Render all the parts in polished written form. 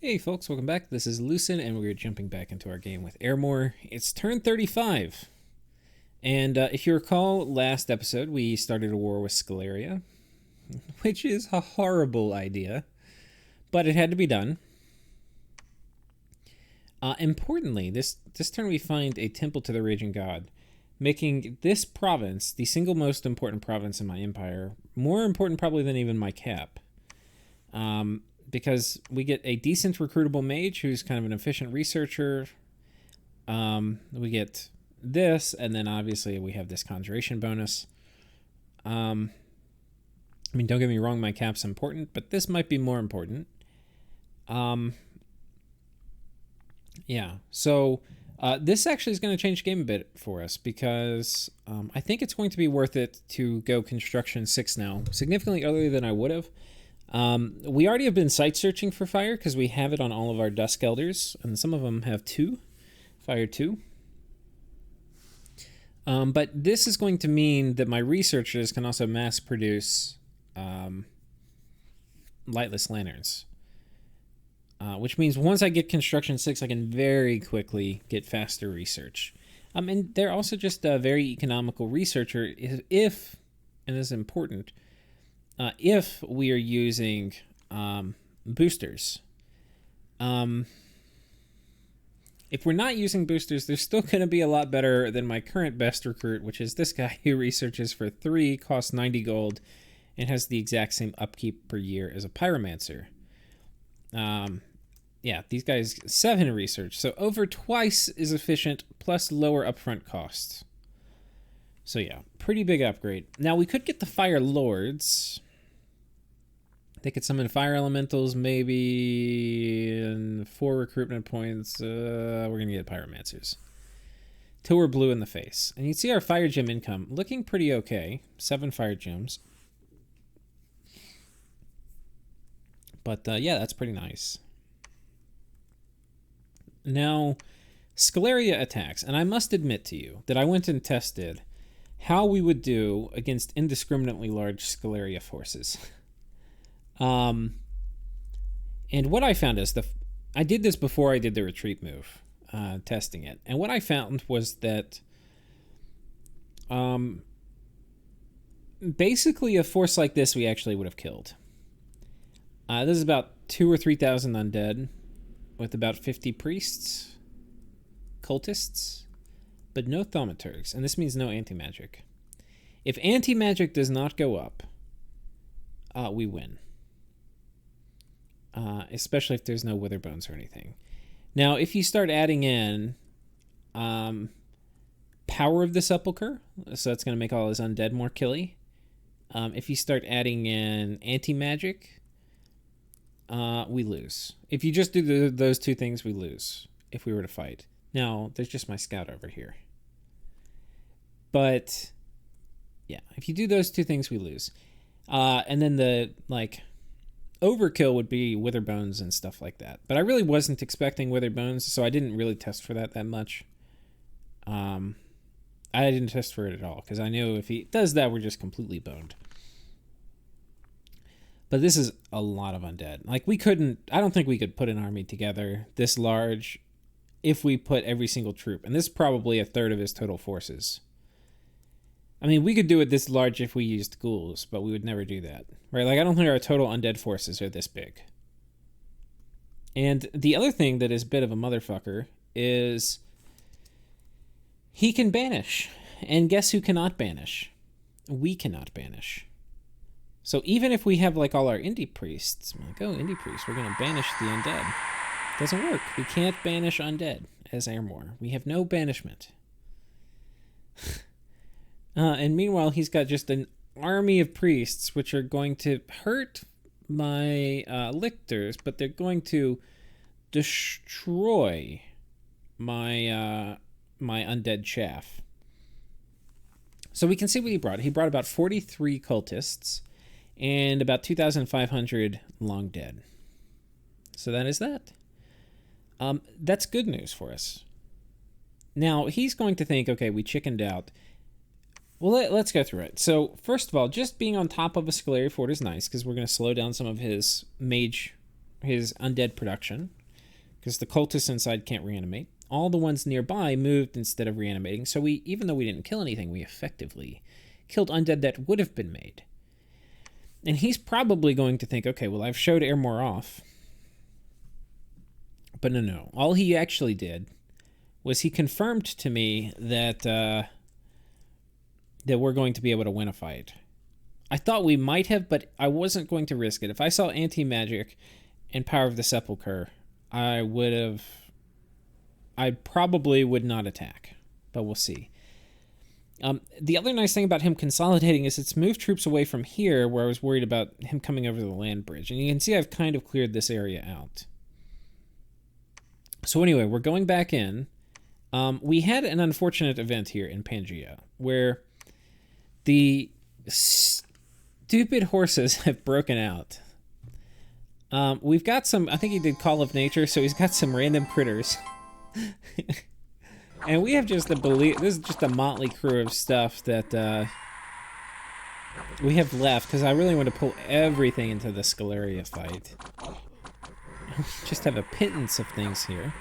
Hey folks, welcome back. This is Lucen, and we're jumping back into our game with Ermor. It's turn 35. And if you recall, last episode we started a war with Scalaria, which is a horrible idea, but it had to be done. Importantly, this turn we find a temple to the Raging God, making this province the single most important province in my empire, more important probably than even my cap. Because we get a decent recruitable mage who's kind of an efficient researcher. We get this, and then obviously we have this conjuration bonus. I mean, don't get me wrong, my cap's important, but this might be more important. Yeah, so this actually is going to change the game a bit for us because I think it's going to be worth it to go construction 6 now, significantly earlier than I would have. We already have been site searching for fire because we have it on all of our Dusk Elders, and some of them have fire 2. But this is going to mean that my researchers can also mass produce lightless lanterns. Which means once I get construction 6, I can very quickly get faster research. And they're also just a very economical researcher if, and this is important, if we are using boosters. If we're not using boosters, they're still going to be a lot better than my current best recruit, which is this guy who researches for 3, costs 90 gold, and has the exact same upkeep per year as a pyromancer. Yeah, these guys 7 research, so over twice as efficient, plus lower upfront costs. So yeah, pretty big upgrade. Now we could get the Fire Lords. They could summon fire elementals, maybe, and 4 recruitment points. We're going to get pyromancers. Till we're blue in the face. And you can see our fire gem income looking pretty okay. 7 fire gems. But yeah, that's pretty nice. Now, Scalaria attacks. And I must admit to you that I went and tested how we would do against indiscriminately large Scalaria forces. And what I found is I did this before I did the retreat move, testing it. And what I found was that basically a force like this we actually would have killed. This is about 2,000 or 3,000 undead with about 50 priests, cultists, but no thaumaturgs. And this means no anti-magic. If anti-magic does not go up, we win. Especially if there's no wither bones or anything. Now, if you start adding in Power of the Sepulchre, so that's going to make all his undead more killy. If you start adding in anti-magic, we lose. If you just do those 2 things, we lose if we were to fight. Now, there's just my scout over here. But, yeah, if you do those 2 things, we lose. And then the, overkill would be wither bones and stuff like that. But I really wasn't expecting wither bones, so I didn't really test for that much. I didn't test for it at all, because I knew if he does that, we're just completely boned. But this is a lot of undead. I don't think we could put an army together this large if we put every single troop. And this is probably 1/3 of his total forces. I mean, we could do it this large if we used ghouls, but we would never do that. Right? I don't think our total undead forces are this big. And the other thing that is a bit of a motherfucker is he can banish. And guess who cannot banish? We cannot banish. So even if we have all our indie priests, indie priests, we're going to banish the undead. Doesn't work. We can't banish undead as Ermor. We have no banishment. And meanwhile, he's got just an army of priests, which are going to hurt my lictors, but they're going to destroy my my undead chaff. So we can see what he brought. He brought about 43 cultists and about 2,500 long dead. So that is that. That's good news for us. Now, he's going to think, okay, we chickened out. Well, let's go through it. So, first of all, just being on top of a Scalaria fort is nice because we're going to slow down some of his mage his undead production, because the cultists inside can't reanimate. All the ones nearby moved instead of reanimating, so even though we didn't kill anything, we effectively killed undead that would have been made. And he's probably going to think, okay, well, I've showed Ermor off. But no. All he actually did was he confirmed to me that that we're going to be able to win a fight. I thought we might have, but I wasn't going to risk it. If I saw anti-magic and Power of the Sepulchre, I probably would not attack, but we'll see. The other nice thing about him consolidating is it's moved troops away from here, where I was worried about him coming over the land bridge. And you can see I've kind of cleared this area out. So anyway, we're going back in. We had an unfortunate event here in Pangea, where the stupid horses have broken out. We've got some, I think he did Call of Nature, so he's got some random critters. And we have just this is just a motley crew of stuff that we have left, because I really want to pull everything into the Scalaria fight. Just have a pittance of things here.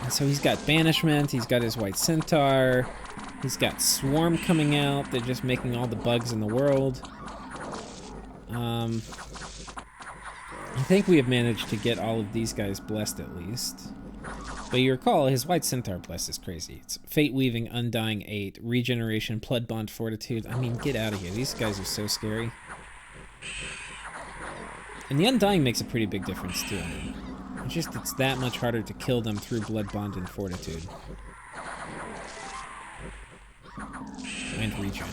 And so he's got Banishment, he's got his White Centaur, he's got Swarm coming out, they're just making all the bugs in the world. I think we have managed to get all of these guys blessed at least. But you recall, his White Centaur bless is crazy. It's Fate Weaving, Undying 8, Regeneration, Blood Bond, Fortitude. I mean, get out of here. These guys are so scary. And the Undying makes a pretty big difference, too. It's that much harder to kill them through Blood Bond and Fortitude. And Regen.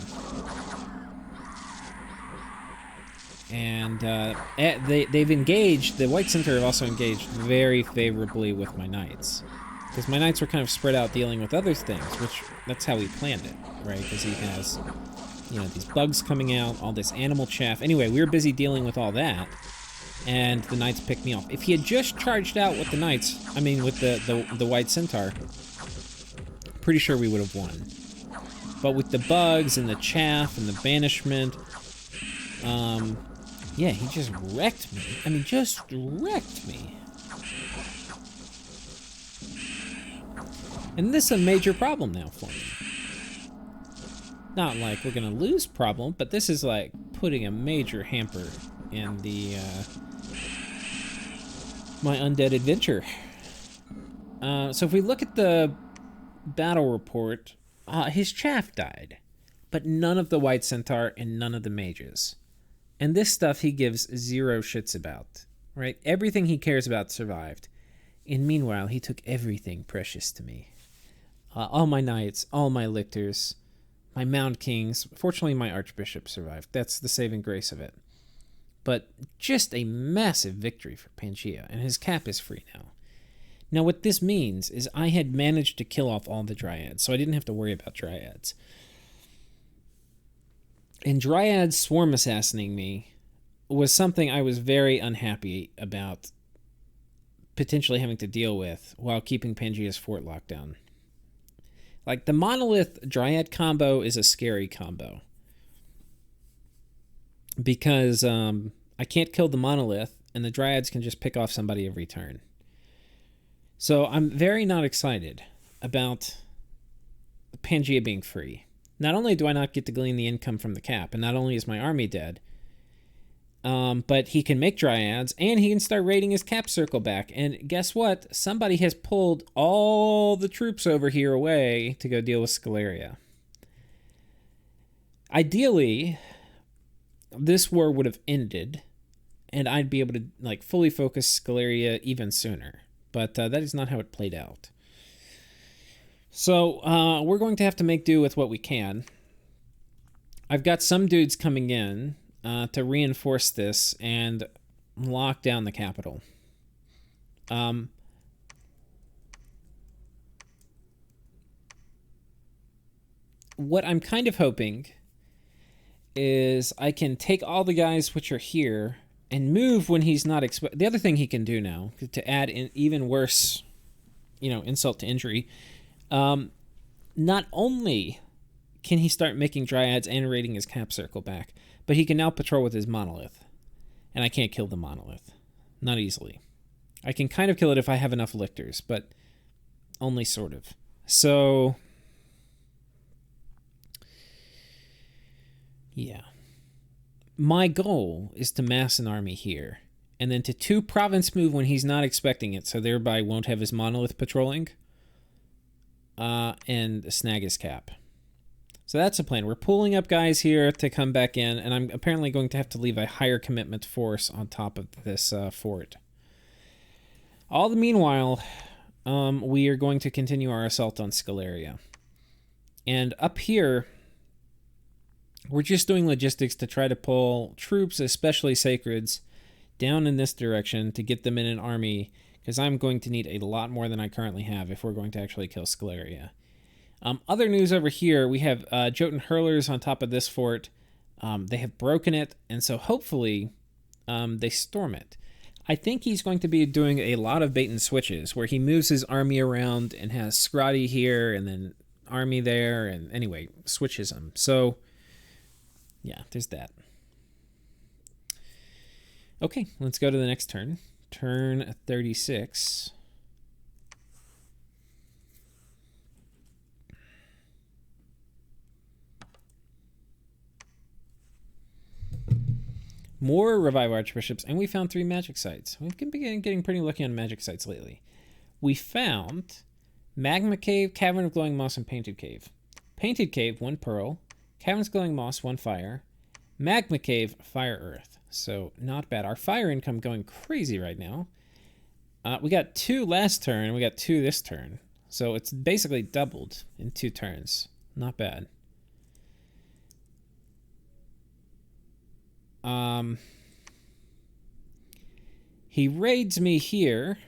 And they've engaged, the White Centaur have also engaged very favorably with my Knights. Because my Knights were kind of spread out dealing with other things, which, that's how he planned it, right? Because he has, these bugs coming out, all this animal chaff. Anyway, we were busy dealing with all that, and the Knights picked me off. If he had just charged out with the Knights, with the White Centaur, pretty sure we would have won. But with the bugs and the chaff and the banishment, yeah, he just wrecked me. Just wrecked me. And this is a major problem now for me. Not like we're gonna lose problem, but this is like putting a major hamper in the my undead adventure. So if we look at the battle report, his chaff died, but none of the White Centaur and none of the mages. And this stuff he gives zero shits about, right? Everything he cares about survived. And meanwhile, he took everything precious to me. All my knights, all my lictors, my Mound Kings. Fortunately, my Archbishop survived. That's the saving grace of it. But just a massive victory for Pangea, and his cap is free now. Now, what this means is I had managed to kill off all the Dryads, so I didn't have to worry about Dryads. And Dryads swarm assassinating me was something I was very unhappy about potentially having to deal with while keeping Pangea's fort locked down. Like, the Monolith Dryad combo is a scary combo. Because I can't kill the Monolith, and the Dryads can just pick off somebody every turn. So I'm very not excited about Pangea being free. Not only do I not get to glean the income from the cap, and not only is my army dead, but he can make Dryads, and he can start raiding his cap circle back. And guess what? Somebody has pulled all the troops over here away to go deal with Scalaria. Ideally, this war would have ended, and I'd be able to fully focus Scalaria even sooner. But that is not how it played out. So we're going to have to make do with what we can. I've got some dudes coming in to reinforce this and lock down the capital. What I'm kind of hoping is I can take all the guys which are here and move when he's not the other thing he can do now, to add in even worse, insult to injury, not only can he start making Dryads and raiding his cap circle back, but he can now patrol with his Monolith. And I can't kill the monolith. Not easily. I can kind of kill it if I have enough lictors, but only sort of. So, yeah. My goal is to mass an army here, and then to 2 province move when he's not expecting it, so thereby won't have his monolith patrolling, and snag his cap. So that's the plan. We're pulling up guys here to come back in, and I'm apparently going to have to leave a higher commitment force on top of this fort. All the meanwhile, we are going to continue our assault on Scalaria. And up here, we're just doing logistics to try to pull troops, especially sacreds, down in this direction to get them in an army, because I'm going to need a lot more than I currently have if we're going to actually kill Scalaria. Other news over here, we have Jotun hurlers on top of this fort. They have broken it, and so hopefully they storm it. I think he's going to be doing a lot of bait and switches, where he moves his army around and has Scrotty here and then army there, and anyway, switches them. So, yeah, there's that. Okay, let's go to the next turn. Turn 36. More Revive Archbishops, and we found 3 magic sites. We've been getting pretty lucky on magic sites lately. We found Magma Cave, Cavern of Glowing Moss, and Painted Cave. Painted Cave, 1 pearl. Cavern of Glowing Moss, 1 fire. Magma Cave, fire earth. So, not bad. Our fire income going crazy right now. We got 2 last turn, and we got 2 this turn. So, it's basically doubled in 2 turns. Not bad. He raids me here,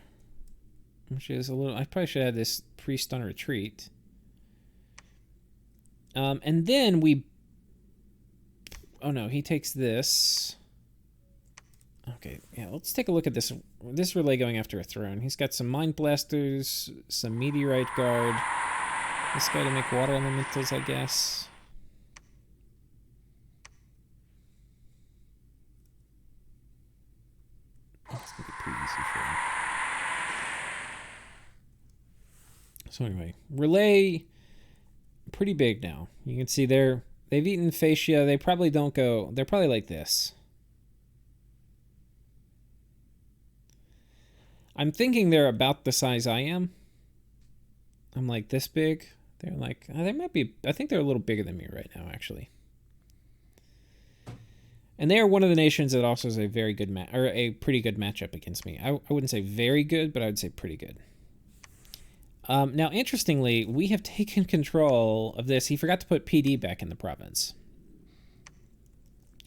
which is a little... I probably should have this priest on retreat. And then we... Oh no, he takes this. Okay, yeah, let's take a look at this relay going after a throne. He's got some Mind Blasters, some Meteorite Guard. This guy to make water elementals, I guess. It's gonna be pretty easy for him. So anyway, relay pretty big now. You can see they've eaten fascia. They probably don't go. They're probably like this. I'm thinking they're about the size I am. I'm like this big. They're like they might be. I think they're a little bigger than me right now, actually. And they are one of the nations that also is a very good or a pretty good matchup against me. I wouldn't say very good, but I would say pretty good. Now, interestingly, we have taken control of this. He forgot to put PD back in the province,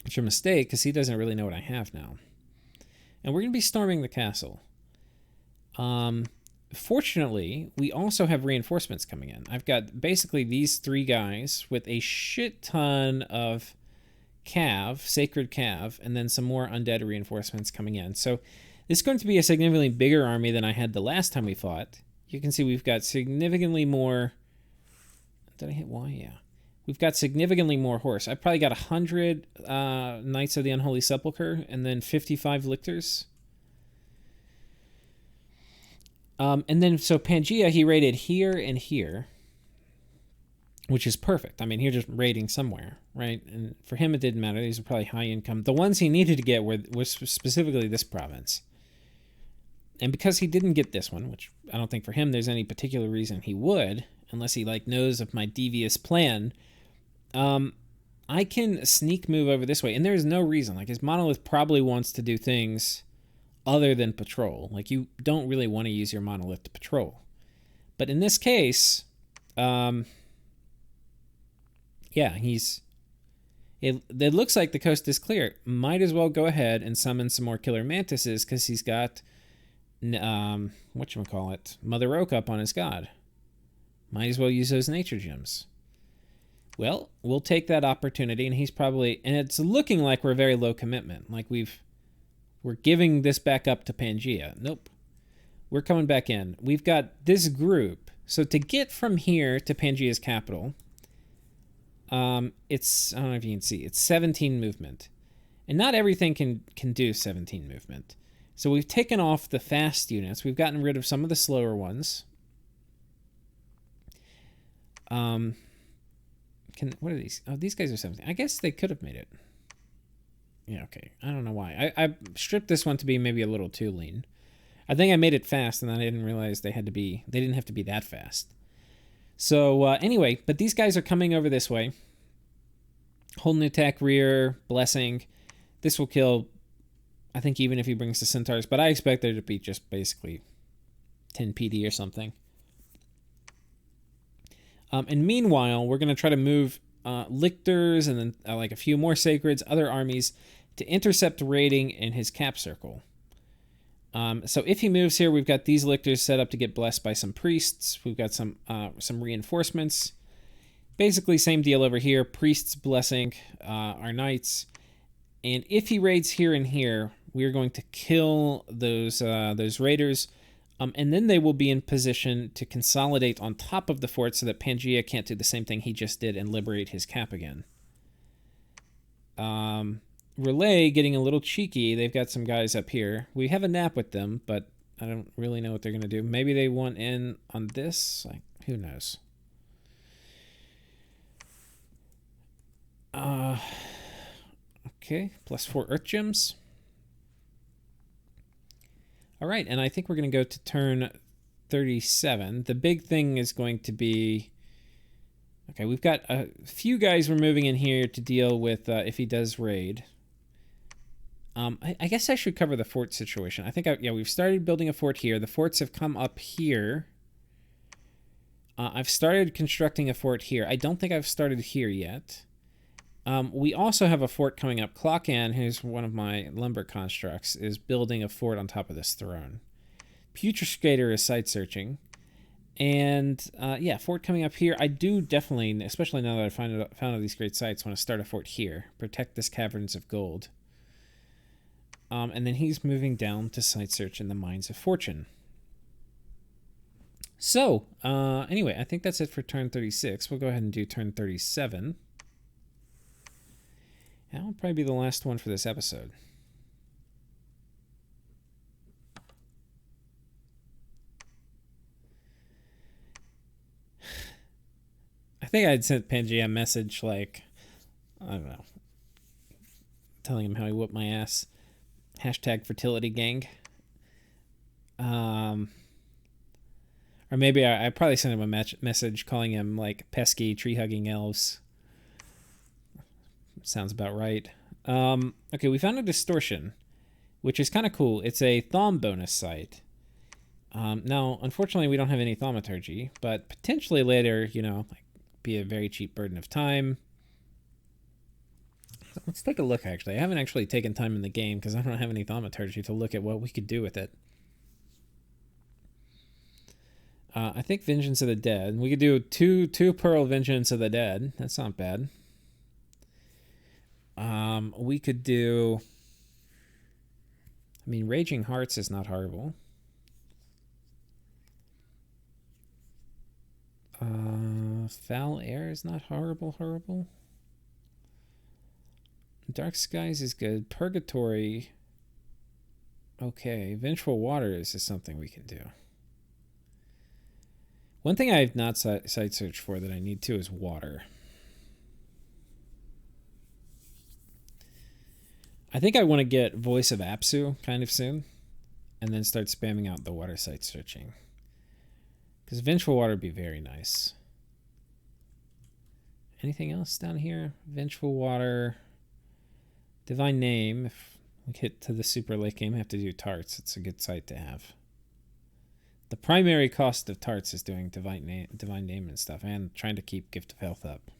which is a mistake because he doesn't really know what I have now. And we're going to be storming the castle. Fortunately, we also have reinforcements coming in. I've got basically these 3 guys with a shit ton of sacred cav, and then some more undead reinforcements coming in. So this is going to be a significantly bigger army than I had the last time we fought. You can see we've got significantly more... Did I hit Y? Yeah. We've got significantly more horse. I probably got 100 Knights of the Unholy Sepulchre, and then 55 lictors. And then, so Pangea, he raided here and here, which is perfect. I mean, he's just raiding somewhere, right? And for him, it didn't matter. These are probably high income. The ones he needed to get was specifically this province. And because he didn't get this one, which I don't think for him there's any particular reason he would, unless he knows of my devious plan, I can sneak move over this way. And there's no reason. His monolith probably wants to do things other than patrol. You don't really want to use your monolith to patrol. But in this case... yeah, it looks like the coast is clear. Might as well go ahead and summon some more killer mantises because he's got, whatchamacallit, Mother Oak up on his god. Might as well use those nature gems. Well, we'll take that opportunity, and he's probably, and it's looking like we're very low commitment. We're giving this back up to Pangea. Nope. We're coming back in. We've got this group. So to get from here to Pangea's capital... I don't know if you can see. It's 17 movement. And not everything can do 17 movement. So we've taken off the fast units. We've gotten rid of some of the slower ones. What are these? Oh, these guys are 17. I guess they could have made it. Yeah, okay. I don't know why. I stripped this one to be maybe a little too lean. I think I made it fast, and then I didn't realize they didn't have to be that fast. So anyway, but these guys are coming over this way. Hold an attack, rear, blessing. This will kill, I think, even if he brings the centaurs, but I expect there to be just basically 10 PD or something. And meanwhile, we're going to try to move lictors and then like a few more sacreds, other armies, to intercept raiding in his cap circle. So if he moves here, we've got these lictors set up to get blessed by some priests. We've got some reinforcements. Basically, same deal over here. Priests blessing our knights. And if he raids here and here, we are going to kill those raiders. And then they will be in position to consolidate on top of the fort so that Pangea can't do the same thing he just did and liberate his cap again. Relay getting a little cheeky. They've got some guys up here. We have a nap with them, but I don't really know what they're going to do. Maybe they want in on this. Like, who knows? Okay, +4 Earth Gems. All right, and I think we're going to go to turn 37. The big thing is going to be... Okay, we've got a few guys we're moving in here to deal with if he does raid. I guess I should cover the fort situation. I think, we've started building a fort here. The forts have come up here. I've started constructing a fort here. I don't think I've started here yet. We also have a fort coming up. Clockan, who's one of my lumber constructs, is building a fort on top of this throne. Putrescator is site searching. And, fort coming up here. I do definitely, especially now that I found all these great sites, want to start a fort here. Protect this Caverns of Gold. And then he's moving down to site search in the Mines of Fortune. So, anyway, I think that's it for turn 36. We'll go ahead and do turn 37. That will probably be the last one for this episode. I think I'd sent Pangea a message like, I don't know, telling him how he whooped my ass. #fertilitygang. Or maybe I probably sent him a message calling him like pesky tree-hugging elves. Sounds about right. Okay, we found a distortion, which is kind of cool. It's a Thaume bonus site. Now, unfortunately, we don't have any thaumaturgy, but potentially later, be a very cheap burden of time. Let's take a look, actually. I haven't actually taken time in the game because I don't have any thaumaturgy to look at what we could do with it. I think Vengeance of the Dead. We could do two Pearl Vengeance of the Dead. That's not bad. We could do... I mean, Raging Hearts is not horrible. Foul Air is not horrible. Dark Skies is good. Purgatory... Okay. Vengeful Waters is something we can do. One thing I have not site searched for that I need to is water. I think I want to get Voice of Apsu kind of soon, and then start spamming out the water site searching. Because Vengeful Water would be very nice. Anything else down here? Vengeful Water, Divine Name. If we get to the super late game, I have to do tarts. It's a good site to have. The primary cost of tarts is doing Divine Name and stuff, and trying to keep Gift of Health up.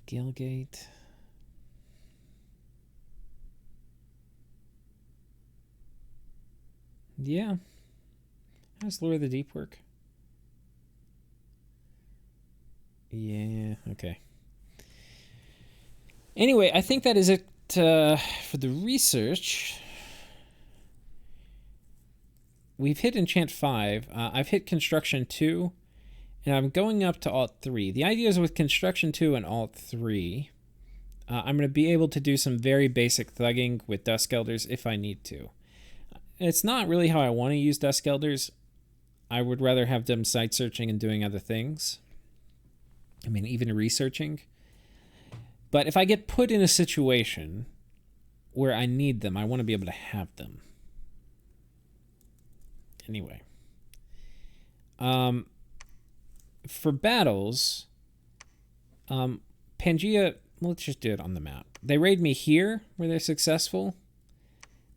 Gilgate. Yeah. How's Lure of the Deep work? Yeah, okay. Anyway, I think that is it for the research. We've hit Enchant 5. I've hit Construction 2, and I'm going up to Alt 3. The idea is with Construction 2 and Alt 3, I'm going to be able to do some very basic thugging with Dusk Elders if I need to. It's not really how I want to use Dusk Elders. I would rather have them site searching and doing other things. I mean, even researching. But if I get put in a situation where I need them, I want to be able to have them. Anyway. For battles, Pangea, let's just do it on the map. They raid me here where they're successful,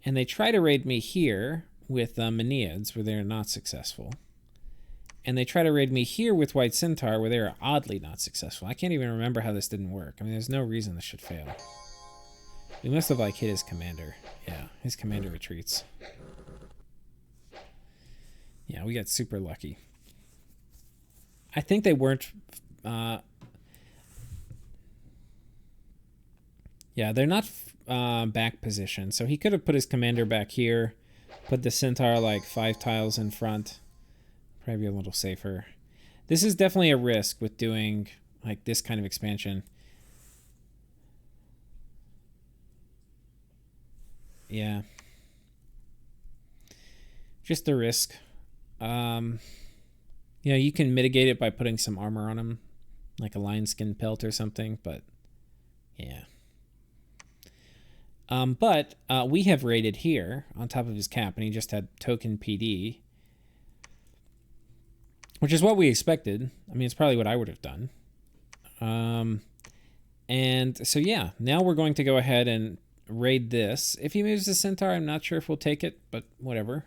and they try to raid me here with Maneads where they're not successful. And they try to raid me here with White Centaur where they're oddly not successful. I can't even remember how this didn't work. I mean, there's no reason this should fail. We must have like hit his commander. Yeah, his commander retreats. Yeah, we got super lucky. I think they weren't... yeah, they're not back position. So he could have put his commander back here. Put the Centaur like 5 tiles in front. Probably a little safer. This is definitely a risk with doing like this kind of expansion. Yeah. Just a risk. You know, you can mitigate it by putting some armor on him, like a lion skin pelt or something, but yeah. But we have raided here on top of his cap, and he just had token PD, which is what we expected. I mean, it's probably what I would have done. And so, yeah, now we're going to go ahead and raid this. If he moves the Centaur, I'm not sure if we'll take it, but whatever.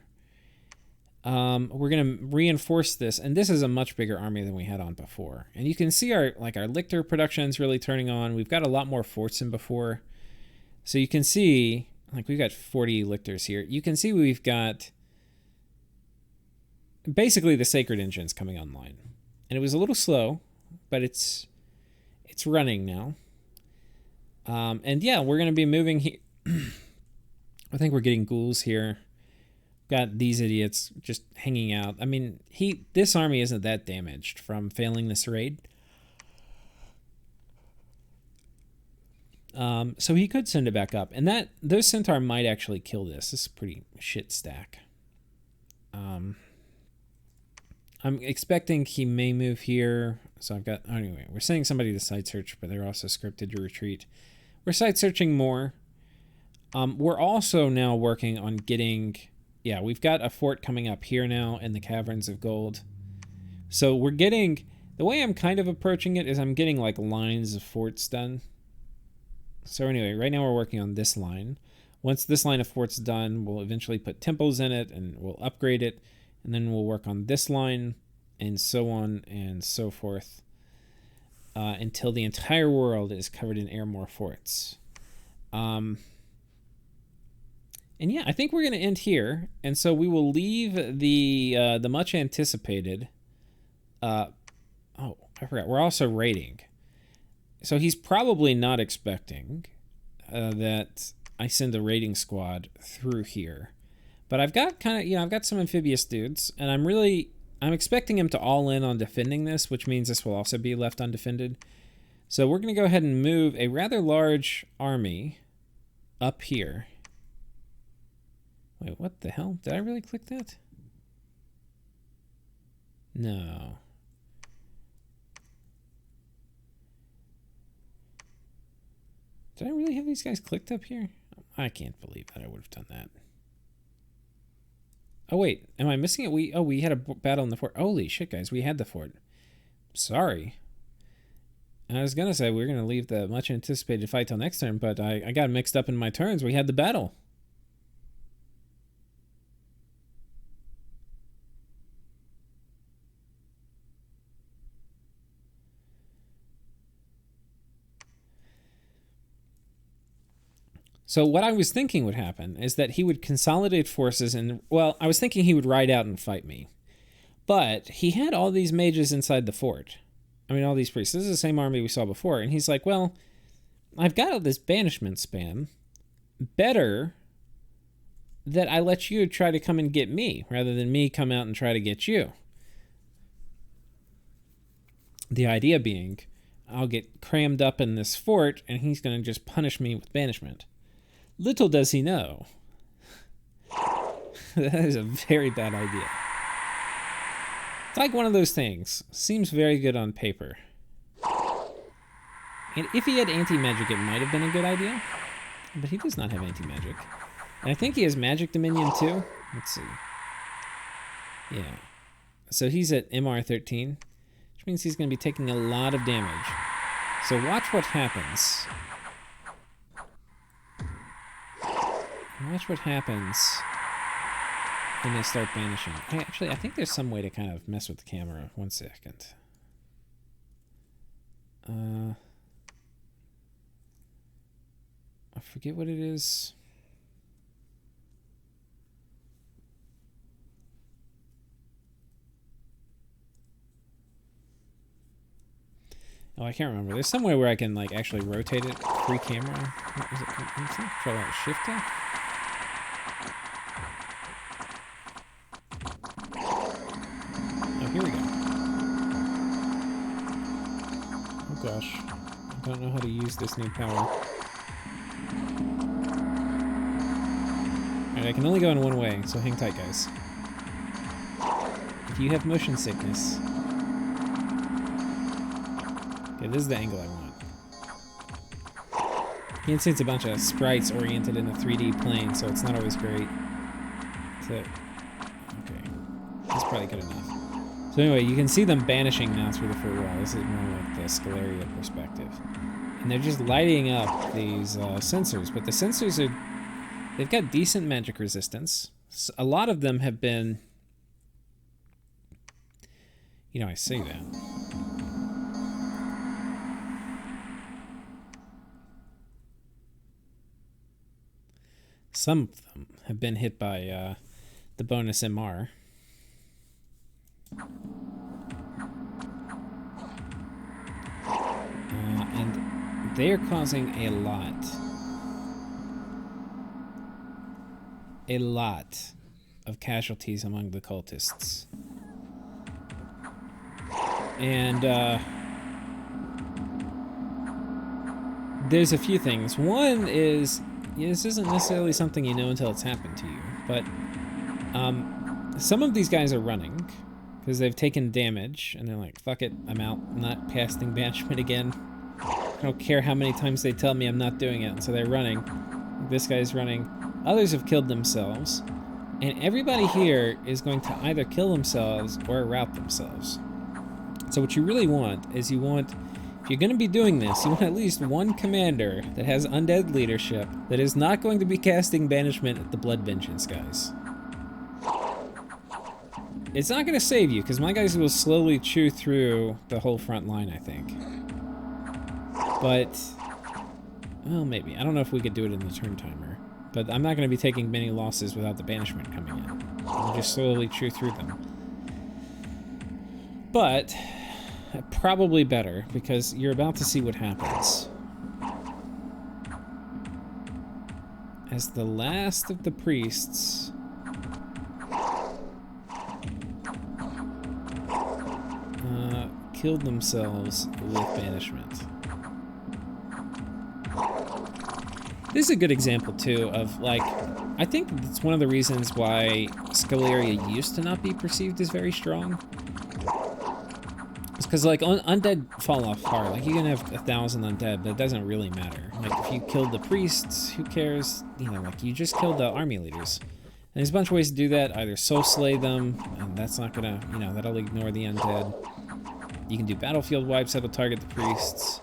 We're going to reinforce this, and this is a much bigger army than we had on before. And you can see our Lictor production is really turning on. We've got a lot more forts than before. So you can see, like, we've got 40 Lictors here. You can see we've got basically the Sacred Engines coming online. And it was a little slow, but it's running now. And yeah, we're going to be moving here. I think we're getting ghouls here. Got these idiots just hanging out. I mean, this army isn't that damaged from failing this raid. So he could send it back up. And those Centaur might actually kill this. This is a pretty shit stack. I'm expecting he may move here. So I've got... Anyway, we're sending somebody to site search, but they're also scripted to retreat. We're site searching more. We're also now working on getting... Yeah, we've got a fort coming up here now in the Caverns of Gold. So we're getting... The way I'm kind of approaching it is I'm getting like lines of forts done. So anyway, right now we're working on this line. Once this line of forts done, we'll eventually put temples in it and we'll upgrade it. And then we'll work on this line and so on and so forth until the entire world is covered in Ermor forts. And yeah, I think we're going to end here. And so we will leave the much anticipated... oh, I forgot. We're also raiding. So he's probably not expecting that I send a raiding squad through here. But I've got I've got some amphibious dudes, and I'm expecting him to all in on defending this, which means this will also be left undefended. So we're going to go ahead and move a rather large army up here. Wait, what the hell? Did I really click that? No. Did I really have these guys clicked up here? I can't believe that I would have done that. Oh, wait. Am I missing it? We had a battle in the fort. Holy shit, guys. We had the fort. Sorry. I was going to say we were going to leave the much anticipated fight till next turn, but I got mixed up in my turns. We had the battle. So what I was thinking would happen is that he would consolidate forces and, well, I was thinking he would ride out and fight me. But he had all these mages inside the fort. I mean, all these priests. This is the same army we saw before. And he's like, well, I've got all this banishment spam. Better that I let you try to come and get me rather than me come out and try to get you. The idea being, I'll get crammed up in this fort, and he's going to just punish me with banishment. Little does he know. That is a very bad idea. It's like one of those things. Seems very good on paper. And if he had anti-magic, it might have been a good idea. But he does not have anti-magic. And I think he has magic dominion too. Let's see. Yeah. So he's at MR 13, which means he's going to be taking a lot of damage. So watch what happens. Watch what happens when they start banishing. Actually, I think there's some way to kind of mess with the camera. 1 second. I forget what it is. Oh, I can't remember. There's somewhere where I can like actually rotate it free camera. What is it? Control Alt Shift. Oh, here we go. Oh gosh, I don't know how to use this new power. Alright, I can only go in one way, so hang tight, guys. If you have motion sickness. Okay, this is the angle I want. You can see it's a bunch of sprites oriented in a 3D plane, so it's not always great. So, okay, that's probably good enough. So anyway, you can see them banishing now through the fur wall. This is more like the Scalaria perspective. And they're just lighting up these sensors, but the sensors are, they've got decent magic resistance. So a lot of them have been, you know, I say that. Some of them have been hit by the bonus MR. And they are causing a lot of casualties among the cultists. And there's a few things. One is, this isn't necessarily something you know until it's happened to you, but some of these guys are running because they've taken damage and they're like, fuck it, I'm out, I'm not casting banishment again. I don't care how many times they tell me I'm not doing it, and so they're running. This guy's running. Others have killed themselves, and everybody here is going to either kill themselves or rout themselves. So what you really want is if you're going to be doing this, you want at least one commander that has undead leadership that is not going to be casting banishment at the Blood Vengeance guys. It's not going to save you, because my guys will slowly chew through the whole front line, I think. But, well, maybe. I don't know if we could do it in the turn timer. But I'm not going to be taking many losses without the banishment coming in. I'll just slowly chew through them. But probably better, because you're about to see what happens. As the last of the priests killed themselves with banishment. This is a good example, too, of, like, I think it's one of the reasons why Scalaria used to not be perceived as very strong. It's because, like, undead fall off hard. Like, you can have 1,000 undead, but it doesn't really matter. Like, if you killed the priests, who cares? You know, like, you just killed the army leaders. And there's a bunch of ways to do that. Either soul slay them, and that's not gonna, you know, that'll ignore the undead. You can do battlefield wipes that'll target the priests.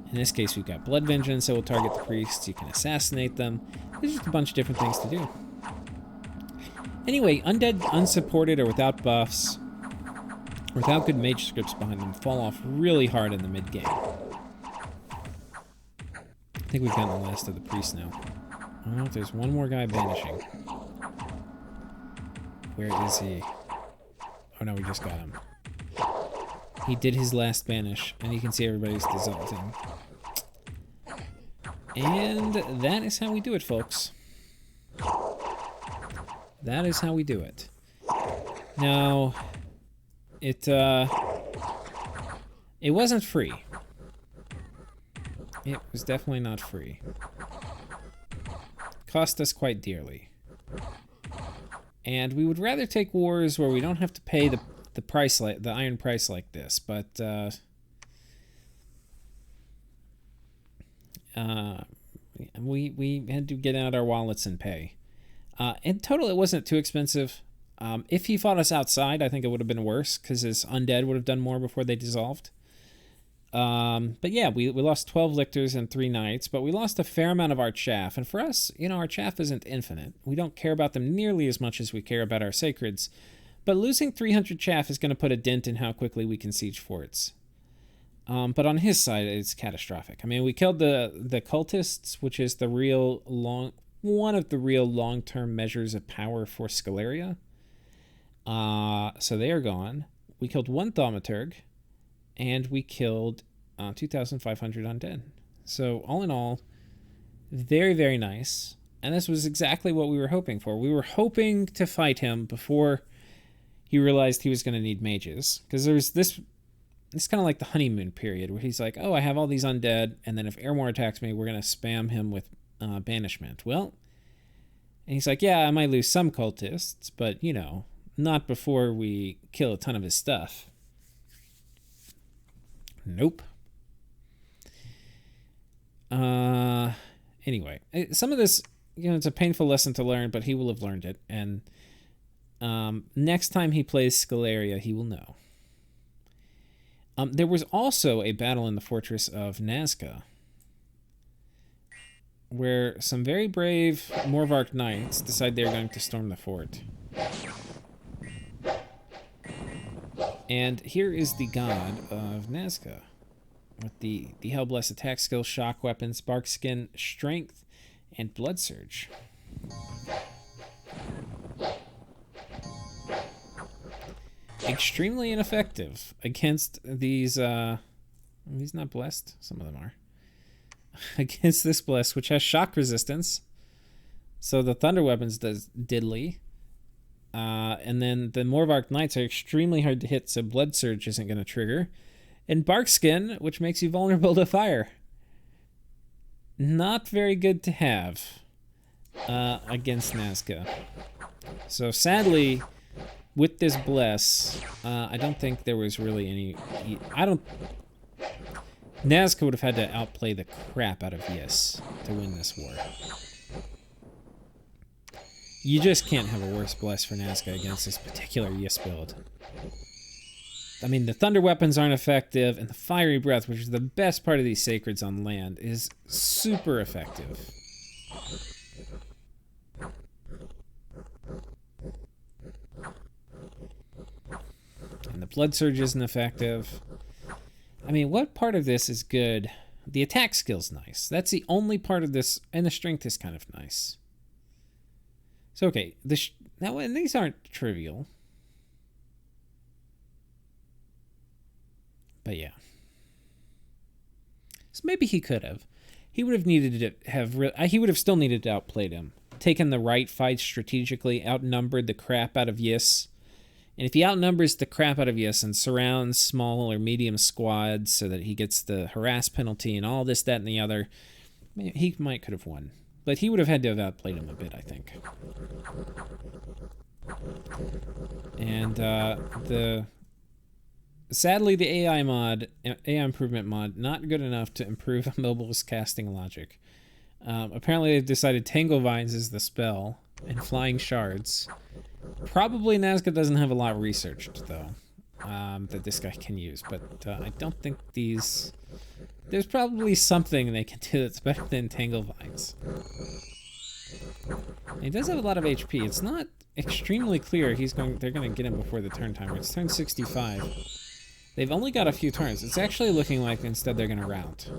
In this case, we've got Blood Vengeance that will target the priests. You can assassinate them. There's just a bunch of different things to do. Anyway, undead, unsupported, or without buffs, without good mage scripts behind them, fall off really hard in the mid-game. I think we've gotten the last of the priests now. Oh, there's one more guy banishing. Where is he? Oh no, we just got him. He did his last banish, and you can see everybody's dissolving. And that is how we do it, folks. That is how we do it. Now, it wasn't free. It was definitely not free. Cost us quite dearly. And we would rather take wars where we don't have to pay the price like the iron price like this, but we had to get out our wallets and pay. In total, it wasn't too expensive. If he fought us outside, I think it would have been worse because his undead would have done more before they dissolved. But yeah, we lost 12 lictors and 3 knights, but we lost a fair amount of our chaff. And for us, our chaff isn't infinite. We don't care about them nearly as much as we care about our sacreds. But losing 300 chaff is going to put a dent in how quickly we can siege forts. But on his side, it's catastrophic. I mean, we killed the cultists, which is one of the real long-term measures of power for Scalaria. So they are gone. We killed 1 thaumaturg. And we killed 2,500 undead. So all in all, very, very nice. And this was exactly what we were hoping for. We were hoping to fight him before he realized he was going to need mages. Because there's this kind of like the honeymoon period where he's like, oh, I have all these undead. And then if Ermor attacks me, we're going to spam him with banishment. Well, and he's like, yeah, I might lose some cultists, but, not before we kill a ton of his stuff. Nope. Anyway, some of this, it's a painful lesson to learn, but he will have learned it. And next time he plays Scalaria, he will know. There was also a battle in the fortress of Nazca, where some very brave Morvark knights decide they're going to storm the fort. And here is the god of Nazca, with the Hellblessed attack skill, shock weapons, bark skin, strength, and blood surge. Extremely ineffective against these, he's not blessed, some of them are. Against this bless, which has shock resistance. So the thunder weapons does diddly. And then the Morvark Knights are extremely hard to hit, so Blood Surge isn't going to trigger. And Bark Skin, which makes you vulnerable to fire. Not very good to have against Nazca. So sadly, with this Bless, I don't think there was really any... Nazca would have had to outplay the crap out of Yes to win this war. You just can't have a worse Bless for Nazca against this particular Yes build. I mean, the Thunder Weapons aren't effective, and the Fiery Breath, which is the best part of these Sacreds on land, is super effective. And the Blood Surge isn't effective. I mean, what part of this is good? The attack skill's nice. That's the only part of this, and the strength is kind of nice. So, okay, and these aren't trivial. But yeah. So maybe he could have. He would have needed to have... he would have still needed to outplay him. Taken the right fights strategically, outnumbered the crap out of Yiss. And if he outnumbers the crap out of Yiss and surrounds small or medium squads so that he gets the harass penalty and all this, that, and the other, he could have won. But he would have had to have outplayed him a bit, I think. And sadly, the AI improvement mod, not good enough to improve a mobile's casting logic. Apparently, they've decided Tangle Vines is the spell, and Flying Shards. Probably Nazca doesn't have a lot researched, though, that this guy can use. But I don't think these... There's probably something they can do that's better than Tangle Vines. He does have a lot of HP. It's not extremely clear they're going to get him before the turn timer. It's turn 65. They've only got a few turns. It's actually looking like instead they're going to rout.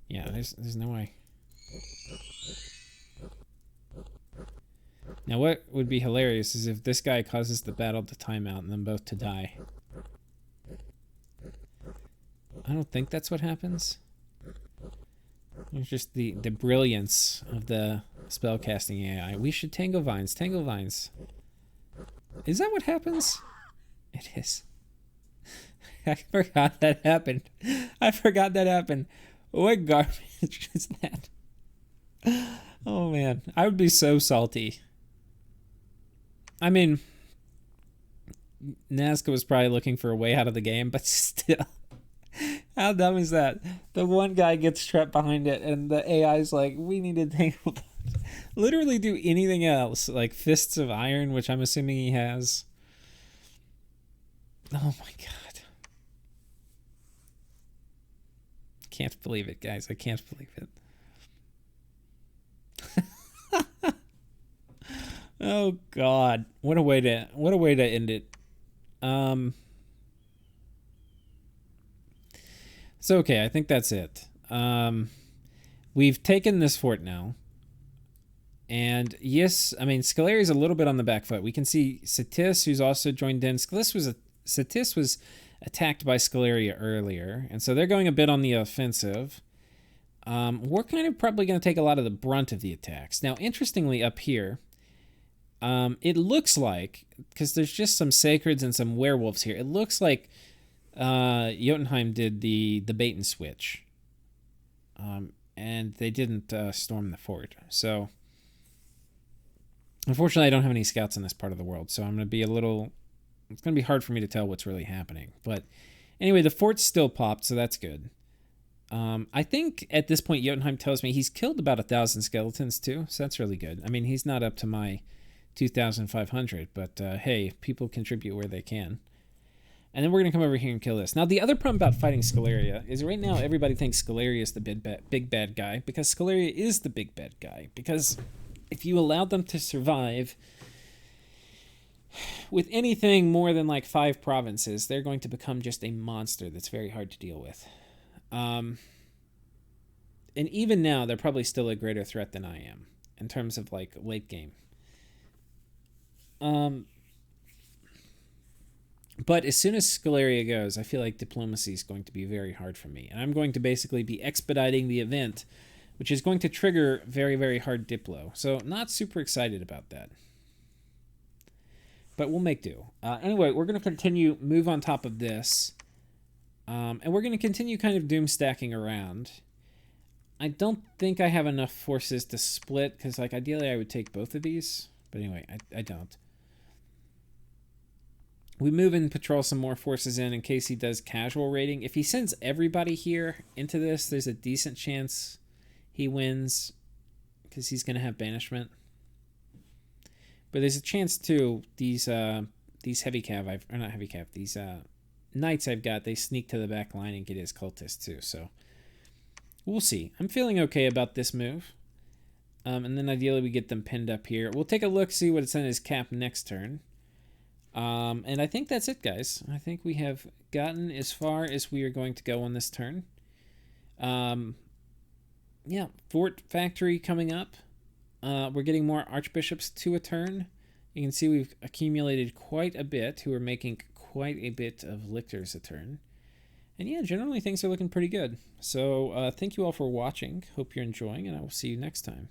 Yeah, there's no way. Now, what would be hilarious is if this guy causes the battle to time out and them both to die. I don't think that's what happens. It's just the brilliance of the spellcasting AI. We should Tangle Vines. Tangle Vines. Is that what happens? It is. I forgot that happened. I forgot that happened. What garbage is that? Oh, man. I would be so salty. I mean, Nazca was probably looking for a way out of the game, but still. How dumb is that? The one guy gets trapped behind it, and the AI's like, we need to think literally do anything else, like Fists of Iron, which I'm assuming he has. Oh my god. Can't believe it, guys. I can't believe it. Oh god. What a way to end it. So okay, I think that's it. We've taken this fort now. And yes, I mean, Scalaria's a little bit on the back foot. We can see Satis, who's also joined in. Satis was attacked by Scalaria earlier, and so they're going a bit on the offensive. We're kind of probably going to take a lot of the brunt of the attacks. Now, interestingly, up here, it looks like, because there's just some Sacreds and some Werewolves here, it looks like Jotunheim did the bait and switch. And they didn't storm the fort. So, unfortunately, I don't have any scouts in this part of the world, so I'm going to be it's going to be hard for me to tell what's really happening. But anyway, the fort's still popped, so that's good. I think at this point, Jotunheim tells me he's killed about 1,000 skeletons too, so that's really good. I mean, he's not up to my 2,500, but hey, people contribute where they can. And then we're going to come over here and kill this. Now, the other problem about fighting Scalaria is right now everybody thinks Scalaria is the big bad guy, because Scalaria is the big bad guy. Because if you allow them to survive with anything more than like 5 provinces, they're going to become just a monster that's very hard to deal with. And even now, they're probably still a greater threat than I am in terms of like late game. But as soon as Scalaria goes, I feel like diplomacy is going to be very hard for me. And I'm going to basically be expediting the event, which is going to trigger very, very hard diplo. So not super excited about that. But we'll make do. Anyway, we're going to continue, move on top of this. And we're going to continue kind of doom stacking around. I don't think I have enough forces to split, because like ideally I would take both of these. But anyway, I don't. We move and patrol some more forces in case he does casual raiding. If he sends everybody here into this, there's a decent chance he wins, because he's going to have banishment. But there's a chance too, these heavy cav, or not heavy cav, these knights I've got, they sneak to the back line and get his cultists too. So we'll see. I'm feeling okay about this move. And then ideally we get them pinned up here. We'll take a look, see what it's in his cap next turn. And I think that's it, guys. I think we have gotten as far as we are going to go on this turn. Yeah, Fort Factory coming up. We're getting more Archbishops to a turn. You can see we've accumulated quite a bit, who are making quite a bit of lictors a turn. And yeah, generally things are looking pretty good. So thank you all for watching. Hope you're enjoying, and I will see you next time.